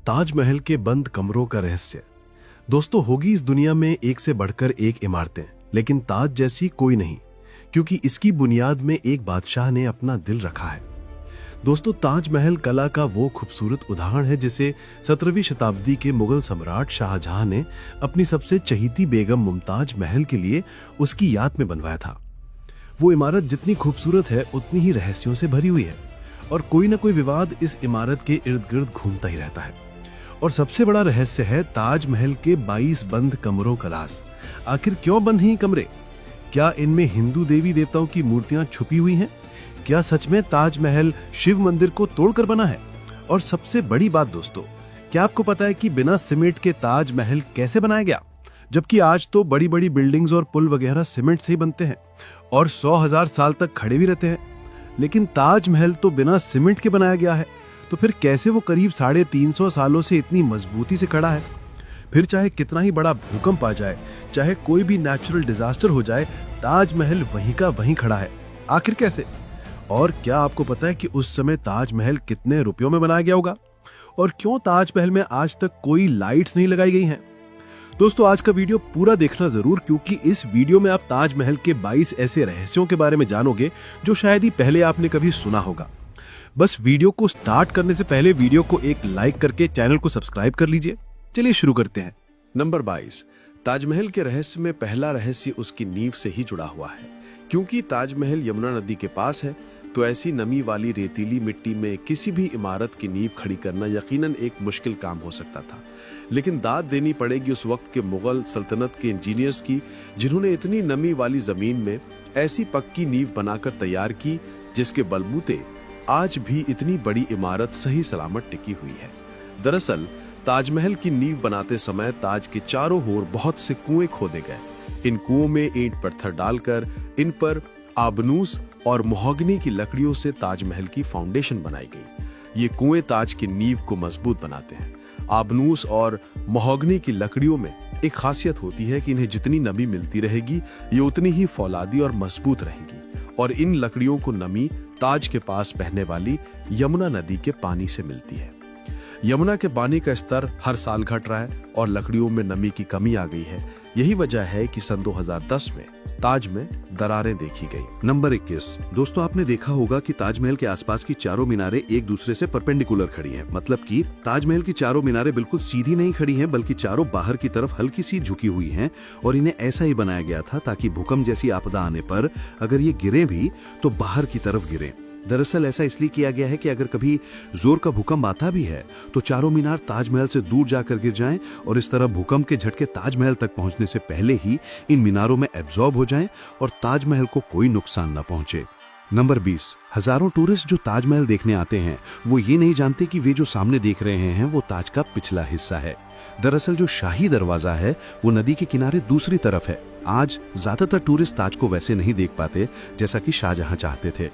ताजमहल के बंद कमरों का रहस्य। दोस्तों, होगी इस दुनिया में एक से बढ़कर एक इमारतें, लेकिन ताज जैसी कोई नहीं, क्योंकि इसकी बुनियाद में एक बादशाह ने अपना दिल रखा है। दोस्तों, ताजमहल कला का वो खूबसूरत उदाहरण है जिसे 17वीं शताब्दी के मुगल सम्राट शाहजहां ने अपनी सबसे चहीती बेगम मुमताज महल के लिए उसकी याद में बनवाया था। वो इमारत जितनी खूबसूरत है उतनी ही रहस्यों से भरी हुई है, और कोई ना कोई विवाद इस इमारत के इर्द गिर्द घूमता ही रहता है। और सबसे बड़ा रहस्य है ताजमहल के 22 बंद कमरों का राज। आखिर क्यों बंद हैं कमरे? क्या इनमें हिंदू देवी देवताओं की मूर्तियां छुपी हुई हैं? क्या सच में ताजमहल शिव मंदिर को तोड़कर बना है? और सबसे बड़ी बात दोस्तों, क्या आपको पता है कि बिना सीमेंट के ताजमहल कैसे बनाया गया? जबकि आज तो बड़ी बड़ी बिल्डिंग्स और पुल वगैरह सीमेंट से ही बनते हैं और 100,000 साल तक खड़े भी रहते हैं, लेकिन ताजमहल तो बिना सीमेंट के बनाया गया है। तो फिर कैसे वो करीब 350 सालों से इतनी मजबूती से खड़ा है? फिर चाहे कितना ही बड़ा भूकंप आ जाए, चाहे कोई भी नेचुरल डिजास्टर हो जाए, ताजमहल वहीं का वहीं खड़ा है। आखिर कैसे? और क्या आपको पता है कि उस समय ताजमहल कितने रुपयों में बनाया गया होगा? और क्यों ताजमहल में आज तक कोई लाइट्स नहीं लगाई गई हैं? दोस्तों, आज का वीडियो पूरा देखना जरूर, क्योंकि इस वीडियो में आप ताजमहल के 22 ऐसे रहस्यों के बारे में जानोगे जो शायद ही पहले आपने कभी सुना होगा। बस वीडियो को स्टार्ट करने से पहले वीडियो को एक लाइक करके चैनल को सब्सक्राइब कर लीजिए। चलिए शुरू करते हैं। नंबर 22। ताजमहल के रहस्य में पहला रहस्य उसकी नींव से ही जुड़ा हुआ है। क्योंकि ताजमहल यमुना नदी के पास है, तो ऐसी नमी वाली रेतीली मिट्टी में किसी भी इमारत की नींव खड़ी करना यकीनन एक मुश्किल काम हो सकता था। लेकिन दाद देनी पड़ेगी उस वक्त के मुगल सल्तनत के इंजीनियर्स की, जिन्होंने इतनी नमी वाली जमीन में ऐसी पक्की नींव बनाकर तैयार की जिसके बलबूते आज भी इतनी बड़ी इमारत सही सलामत टिकी हुई है। दरअसल ताजमहल की नींव बनाते समय ताज के चारों ओर बहुत से कुएं खोदे गए। इन कुओं में ईंट पत्थर डालकर इन पर आबनूस और मोहगनी की लकड़ियों से ताजमहल की फाउंडेशन बनाई गई। ये कुएं ताज की नींव को मजबूत बनाते हैं। आबनूस और मोहगनी की लकड़ियों में एक खासियत होती है कि इन्हें जितनी नमी मिलती रहेगी, ये उतनी ही फौलादी और मजबूत रहेंगी। और इन लकड़ियों को नमी ताज के पास बहने वाली यमुना नदी के पानी से मिलती है। यमुना के पानी का स्तर हर साल घट रहा है और लकड़ियों में नमी की कमी आ गई है। यही वजह है कि सन 2010 में ताज में दरारें देखी गई। नंबर 21। दोस्तों, आपने देखा होगा कि ताजमहल के आसपास की चारों मीनारें एक दूसरे से परपेंडिकुलर खड़ी हैं। मतलब कि ताजमहल की चारों मीनारें बिल्कुल सीधी नहीं खड़ी हैं, बल्कि चारों बाहर की तरफ हल्की सी झुकी हुई हैं। और इन्हें ऐसा ही बनाया गया था ताकि भूकंप जैसी आपदा आने पर अगर ये गिरे भी तो बाहर की तरफ गिरे। दरअसल ऐसा इसलिए किया गया है कि अगर कभी जोर का भूकंप आता भी है तो चारों मीनार ताजमहल से दूर जाकर गिर जाएं, और इस तरह भूकंप के झटके ताजमहल तक पहुंचने से पहले ही इन मीनारों में एब्जॉर्ब हो जाएं और ताजमहल को कोई नुकसान न पहुंचे। नंबर 20। हजारों टूरिस्ट जो ताजमहल देखने आते हैं वो ये नहीं जानते कि वे जो सामने देख रहे हैं वो ताज का पिछला हिस्सा है। दरअसल जो शाही दरवाजा है वो नदी के किनारे दूसरी तरफ है। आज ज्यादातर टूरिस्ट ताज को वैसे नहीं देख पाते जैसा कि शाहजहां चाहते थे।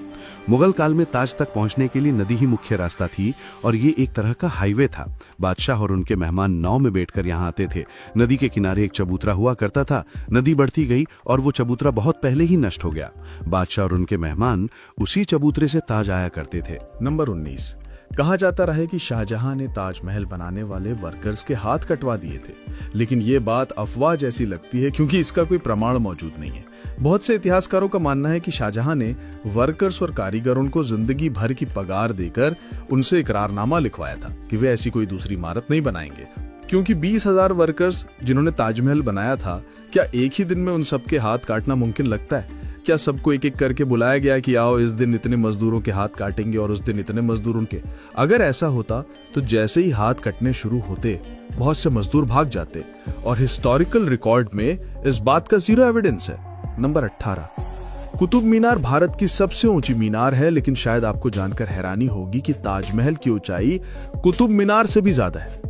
मुगल काल में ताज तक पहुंचने के लिए नदी ही मुख्य रास्ता थी और ये एक तरह का हाईवे था। बादशाह और उनके मेहमान नाव में बैठकर यहाँ आते थे। नदी के किनारे एक चबूतरा हुआ करता था। नदी बढ़ती गई और वो चबूतरा बहुत पहले ही नष्ट हो गया। बादशाह और उनके मेहमान उसी चबूतरे से ताज आया करते थे। नंबर 19। कहा जाता रहा कि शाहजहां ने ताजमहल बनाने वाले वर्कर्स के हाथ कटवा दिए थे, लेकिन ये बात अफवाह जैसी लगती है क्योंकि इसका कोई प्रमाण मौजूद नहीं है। बहुत से इतिहासकारों का मानना है कि शाहजहां ने वर्कर्स और कारीगरों को जिंदगी भर की पगार देकर उनसे इकरारनामा लिखवाया था कि वे ऐसी कोई दूसरी इमारत नहीं बनाएंगे। क्योंकि 20,000 वर्कर्स जिन्होंने ताजमहल बनाया था, क्या एक ही दिन में उन सबके हाथ काटना मुमकिन लगता है? क्या सबको एक एक करके बुलाया गया कि आओ इस दिन इतने मजदूरों के हाथ काटेंगे और उस दिन इतने मजदूरों के? अगर ऐसा होता तो जैसे ही हाथ कटने शुरू होते बहुत से मजदूर भाग जाते, और हिस्टोरिकल रिकॉर्ड में इस बात का जीरो एविडेंस है। नंबर 18। कुतुब मीनार भारत की सबसे ऊंची मीनार है, लेकिन शायद आपको जानकर हैरानी होगी कि ताजमहल की ऊंचाई कुतुब मीनार से भी ज्यादा है।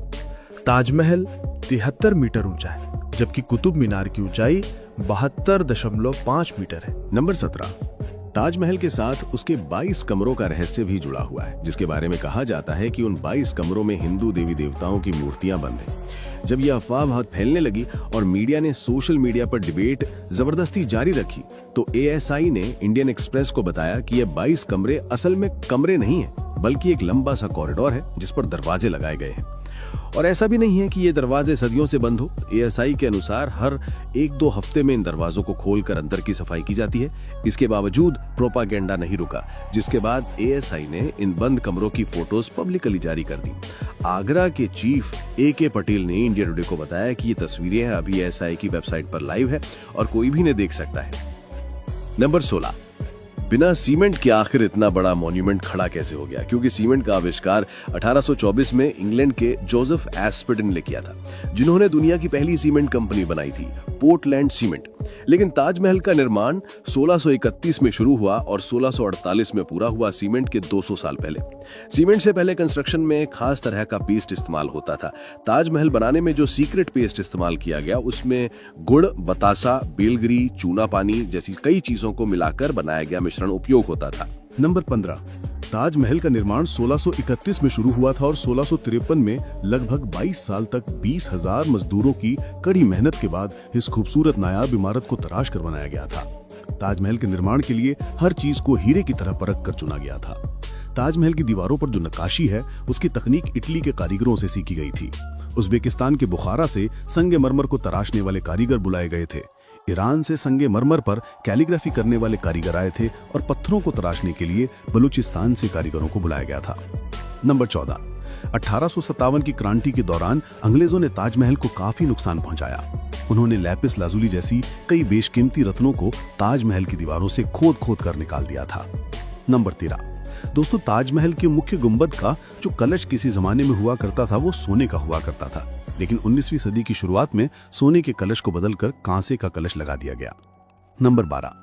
ताजमहल 73 मीटर ऊंचा है, जबकि कुतुब मीनार की ऊंचाई 72.5 मीटर है। नंबर 17। ताजमहल के साथ उसके 22 कमरों का रहस्य भी जुड़ा हुआ है, जिसके बारे में कहा जाता है कि उन 22 कमरों में हिंदू देवी देवताओं की मूर्तियां बंद हैं। जब यह अफवाह बहुत फैलने लगी और मीडिया ने सोशल मीडिया पर डिबेट जबरदस्ती जारी रखी, तो ASI ने इंडियन एक्सप्रेस को बताया कि ये 22 कमरे असल में कमरे नहीं है, बल्कि एक लंबा सा कॉरिडोर है जिस पर दरवाजे लगाए गए हैं। और ऐसा भी नहीं है कि ये दरवाजे सदियों से बंद हो। एएसआई के अनुसार हर 1-2 हफ्ते में इन दरवाजों को खोलकर अंदर की सफाई की जाती है। इसके बावजूद प्रोपागेंडा नहीं रुका, जिसके बाद एएसआई ने इन बंद कमरों की फोटोज पब्लिकली जारी कर दी। आगरा के चीफ AK पटेल ने इंडिया टुडे को बताया कि ये तस्वीरें अभी एएसआई की वेबसाइट पर लाइव है और कोई भी इन्हें देख सकता है। नंबर 16, बिना सीमेंट के आखिर इतना बड़ा मॉन्यूमेंट खड़ा कैसे हो गया? क्योंकि सीमेंट का आविष्कार 1824 में इंग्लैंड के जोसेफ एस्पेडन ने किया था, जिन्होंने दुनिया की पहली सीमेंट कंपनी बनाई थी, पोर्टलैंड सीमेंट। लेकिन ताजमहल का निर्माण 1631 में शुरू हुआ और 1648 में पूरा हुआ, सीमेंट के 200 साल पहले। सीमेंट से पहले कंस्ट्रक्शन में खास तरह का पेस्ट इस्तेमाल होता था। ताजमहल बनाने में जो सीक्रेट पेस्ट इस्तेमाल किया गया उसमें गुड़, बतासा, बेलगिरी, चूना पानी जैसी कई चीजों को मिलाकर बनाया गया मिश्रण उपयोग होता था। नंबर 15, ताजमहल का निर्माण 1631 में शुरू हुआ था और 1653 में लगभग 22 साल तक 20,000 मजदूरों की कड़ी मेहनत के बाद इस खूबसूरत नायाब इमारत को तराश कर बनाया गया था। ताजमहल के निर्माण के लिए हर चीज को हीरे की तरह परख कर चुना गया था। ताजमहल की दीवारों पर जो नक्काशी है उसकी तकनीक इटली के कारीगरों से सीखी गई थी। उज्बेकिस्तान के बुखारा से संगमरमर को तराशने वाले कारीगर बुलाए गए थे। ईरान से संगमरमर पर कैलीग्राफी करने वाले कारीगर आए थे और पत्थरों को तराशने के लिए बलूचिस्तान से कारीगरों को बुलाया गया था। नंबर 14, 1857 की क्रांति के दौरान अंग्रेजों ने ताजमहल को काफी नुकसान पहुंचाया। उन्होंने लैपिस लाजुली जैसी कई बेशकीमती रत्नों को ताजमहल की दीवारों से खोद खोद कर निकाल दिया था। नंबर 13, दोस्तों, ताजमहल के मुख्य गुंबद का जो कलश किसी जमाने में हुआ करता था वो सोने का हुआ करता था, लेकिन 19वीं सदी की शुरुआत में सोने के कलश को बदलकर कांसे का कलश लगा दिया गया। नंबर 12,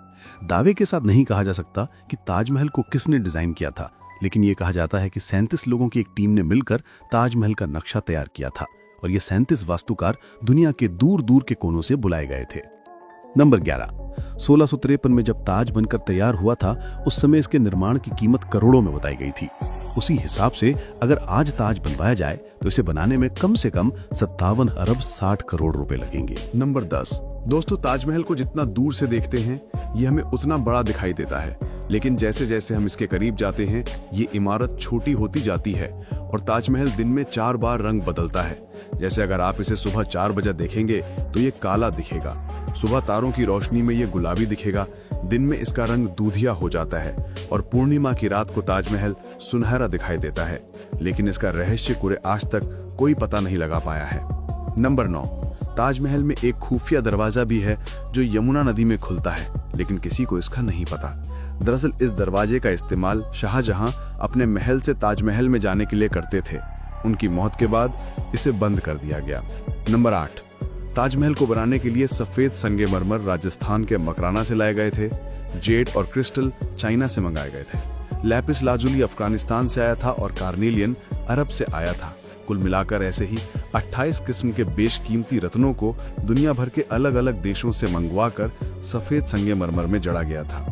दावे के साथ नहीं कहा जा सकता कि ताजमहल को किसने डिजाइन किया था, लेकिन यह कहा जाता है कि 37 लोगों की एक टीम ने मिलकर ताजमहल का नक्शा तैयार किया था और ये 37 वास्तुकार दुनिया के दूर दूर के कोनों से बुलाए गए थे। नंबर 11, 1653 में जब ताज बनकर तैयार हुआ था उस समय इसके निर्माण की कीमत करोड़ों में बताई गई थी। उसी हिसाब से अगर आज ताज बनवाया जाए तो इसे बनाने में कम से कम 57 अरब 60 करोड़ रुपए लगेंगे। नंबर 10, दोस्तों, ताजमहल को जितना दूर से देखते हैं ये हमें उतना बड़ा दिखाई देता है, लेकिन जैसे जैसे हम इसके करीब जाते हैं ये इमारत छोटी होती जाती है और ताजमहल दिन में 4 बार रंग बदलता है। जैसे अगर आप इसे सुबह 4 बजे देखेंगे तो ये काला दिखेगा, सुबह तारों की रोशनी में ये गुलाबी दिखेगा, दिन में इसका रंग दूधिया हो जाता है और पूर्णिमा की रात को ताजमहल सुनहरा दिखाई देता है। लेकिन इसका रहस्य पूरे आज तक कोई पता नहीं लगा पाया है। नंबर 9, ताजमहल में एक खुफिया दरवाजा भी है जो यमुना नदी में खुलता है, लेकिन किसी को इसका नहीं पता। दरअसल इस दरवाजे का इस्तेमाल शाहजहां अपने महल से ताजमहल में जाने के लिए करते थे। उनकी मौत के बाद इसे बंद कर दिया गया। नंबर 8, ताजमहल को बनाने के लिए सफेद संगमरमर राजस्थान के मकराना से लाए गए थे, जेड और क्रिस्टल चाइना से मंगाए गए थे, लैपिस लाजुली अफगानिस्तान से आया था और कार्नेलियन अरब से आया था। कुल मिलाकर ऐसे ही 28 किस्म के बेशकीमती रत्नों को दुनिया भर के अलग अलग देशों से मंगवाकर सफेद संगमरमर में जड़ा गया था।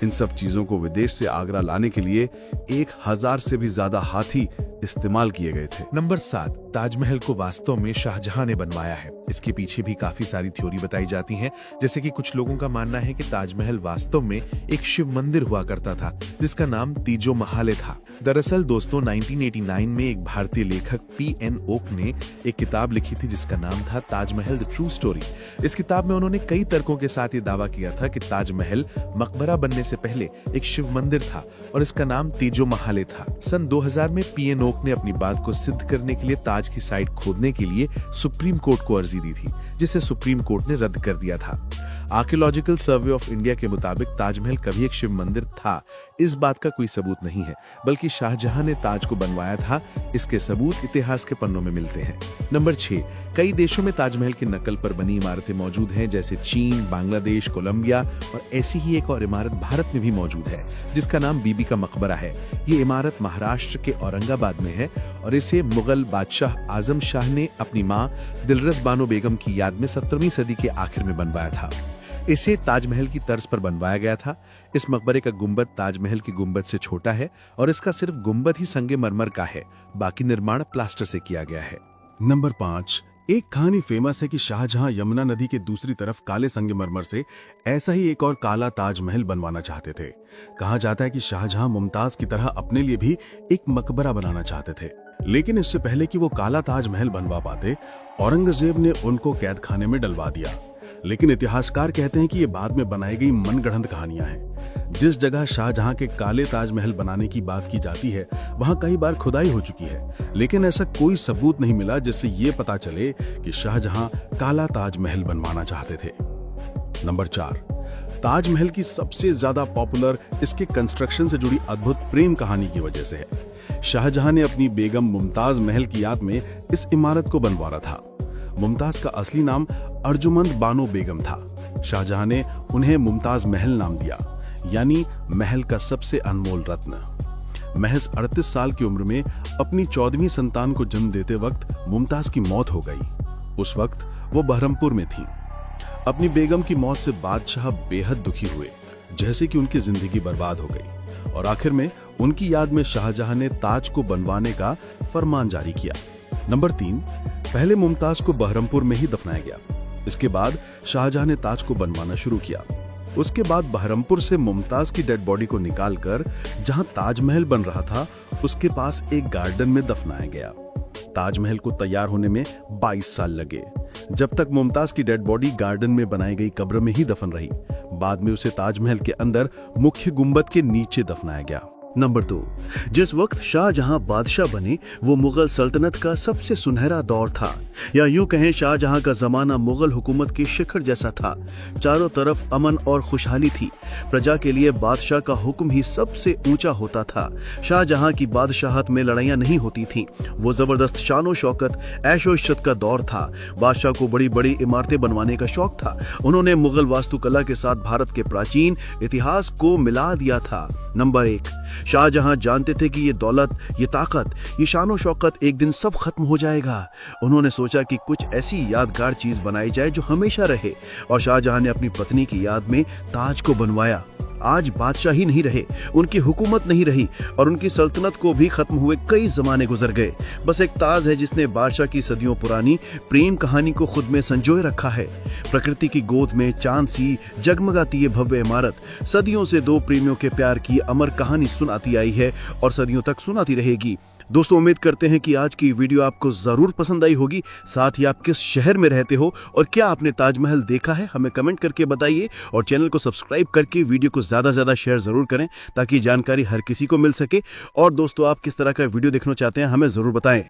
इन सब चीजों को विदेश से आगरा लाने के लिए 1000 से भी ज्यादा हाथी इस्तेमाल किए गए थे। नंबर 7, ताजमहल को वास्तव में शाहजहां ने बनवाया है। इसके पीछे भी काफी सारी थ्योरी बताई जाती हैं, जैसे कि कुछ लोगों का मानना है कि ताजमहल वास्तव में एक शिव मंदिर हुआ करता था जिसका नाम तीजो महाले था। दरअसल दोस्तों 1989 में एक भारतीय लेखक P.N. ओक ने एक किताब लिखी थी जिसका नाम था ताजमहल द ट्रू स्टोरी। इस किताब में उन्होंने कई तर्कों के साथ ये दावा किया था कि ताजमहल मकबरा बनने से पहले एक शिव मंदिर था और इसका नाम तीजो महाले था। सन 2000 में P.N. ओक ने अपनी बात को सिद्ध करने के लिए ताज की साइट खोदने के लिए सुप्रीम कोर्ट को अर्जी दी थी, जिसे सुप्रीम कोर्ट ने रद्द कर दिया था। आर्कियोलॉजिकल सर्वे ऑफ इंडिया के मुताबिक ताजमहल कभी एक शिव मंदिर था, इस बात का कोई सबूत नहीं है, बल्कि शाहजहां ने ताज को बनवाया था। इसके सबूत इतिहास के पन्नों में मिलते हैं। नंबर 6, कई देशों में ताजमहल की नकल पर बनी इमारतें मौजूद हैं, जैसे चीन, बांग्लादेश, कोलंबिया, और ऐसी ही एक और इमारत भारत में भी मौजूद है जिसका नाम बीबी का मकबरा है। ये इमारत महाराष्ट्र के औरंगाबाद में है और इसे मुगल बादशाह आजम शाह ने अपनी मां दिलरस बानो बेगम की याद में 17वीं सदी के आखिर में बनवाया था। इसे ताजमहल की तर्ज पर बनवाया गया था। इस मकबरे का गुंबद ताजमहल के गुंबद से छोटा है और इसका सिर्फ गुंबद ही संगमरमर का है, बाकी निर्माण प्लास्टर से किया गया है। नंबर 5, एक कहानी फेमस है कि शाहजहां यमुना नदी के दूसरी तरफ काले संगमरमर से ऐसा ही एक और काला ताजमहल बनवाना चाहते थे। कहा जाता है कि शाहजहां मुमताज की तरह अपने लिए भी एक मकबरा बनाना चाहते थे, लेकिन इससे पहले कि वो काला ताजमहल बनवा पाते, औरंगजेब ने उनको कैद खाने में डलवा दिया। लेकिन इतिहासकार कहते हैं कि ये बाद में बनाई गई मनगढ़ंत कहानियां हैं। जिस जगह शाहजहां के काले ताजमहल बनाने की बात की जाती है, वहां कई बार खुदाई हो चुकी है, लेकिन ऐसा कोई सबूत नहीं मिला जिससे ये पता चले कि शाहजहां काला ताजमहल बनवाना चाहते थे। नंबर 4, ताजमहल की सबसे ज्यादा पॉपुलर इसके कंस्ट्रक्शन से जुड़ी अद्भुत प्रेम कहानी की वजह से है। शाहजहां ने अपनी बेगम मुमताज महल की याद में इस इमारत को बनवाया था। मुमताज का असली नाम अर्जुमंद बानो बेगम था। शाहजहां ने उन्हें मुमताज महल नाम दिया, यानी महल का सबसे अनमोल रत्न। महज 38 साल की उम्र में अपनी 14वीं संतान को जन्म देते वक्त मुमताज की मौत हो गई। उस वक्त वो बहरमपुर में थी। अपनी बेगम की मौत से बादशाह बेहद दुखी हुए, जैसे कि उनकी जिंदगी बर्बाद हो गई, और आखिर में उनकी याद में शाहजहां ने ताज को बनवाने का फरमान जारी किया। नंबर 3, पहले मुमताज को बहरमपुर में ही दफनाया गया। इसके बाद शाहजहां ने ताज को बनवाना शुरू किया। उसके बाद बहरमपुर से मुमताज की डेड बॉडी को निकालकर जहां ताजमहल बन रहा था, उसके पास एक गार्डन में दफनाया गया। ताजमहल को तैयार होने में 22 साल लगे, जब तक मुमताज की डेड बॉडी गार्डन में बनाई गई कब्र में ही दफन रही। बाद में उसे ताजमहल के अंदर मुख्य गुंबद के नीचे दफनाया गया। नंबर 2, जिस वक्त शाहजहां बादशाह बने वो मुगल सल्तनत का सबसे सुनहरा दौर था, या यूं कहें शाहजहां का जमाना मुगल हुकूमत के शिखर जैसा था। चारों तरफ अमन और खुशहाली थी। प्रजा के लिए बादशाह का हुक्म ही सबसे ऊंचा होता था। शाहजहां की बादशाहत में लड़ाइयां नहीं होती थीं। वो जबरदस्त शानो शौकत, ऐशो इज्जत का दौर था। बादशाह को बड़ी बड़ी इमारतें बनवाने का शौक था। उन्होंने मुगल वास्तुकला के साथ भारत के प्राचीन इतिहास को मिला दिया था। नंबर 1, शाहजहां जानते थे कि ये दौलत, ये ताकत, ये शानो शौकत एक दिन सब खत्म हो जाएगा। उन्होंने सोचा कि कुछ ऐसी यादगार चीज बनाई जाए जो हमेशा रहे, और शाहजहां ने अपनी पत्नी की याद में ताज को बनवाया। आज बादशाह ही नहीं रहे, उनकी हुकूमत नहीं रही, और उनकी सल्तनत को भी खत्म हुए कई जमाने गुजर गए। बस एक ताज है जिसने बादशाह की सदियों पुरानी प्रेम कहानी को खुद में संजोए रखा है। प्रकृति की गोद में चांद सी जगमगाती ये भव्य इमारत सदियों से दो प्रेमियों के प्यार की अमर कहानी सुनाती आई है और सदियों तक सुनाती रहेगी। दोस्तों, उम्मीद करते हैं कि आज की वीडियो आपको जरूर पसंद आई होगी। साथ ही आप किस शहर में रहते हो और क्या आपने ताजमहल देखा है, हमें कमेंट करके बताइए, और चैनल को सब्सक्राइब करके वीडियो को ज्यादा शेयर जरूर करें ताकि जानकारी हर किसी को मिल सके। और दोस्तों, आप किस तरह का वीडियो देखना चाहते हैं हमें जरूर बताएं।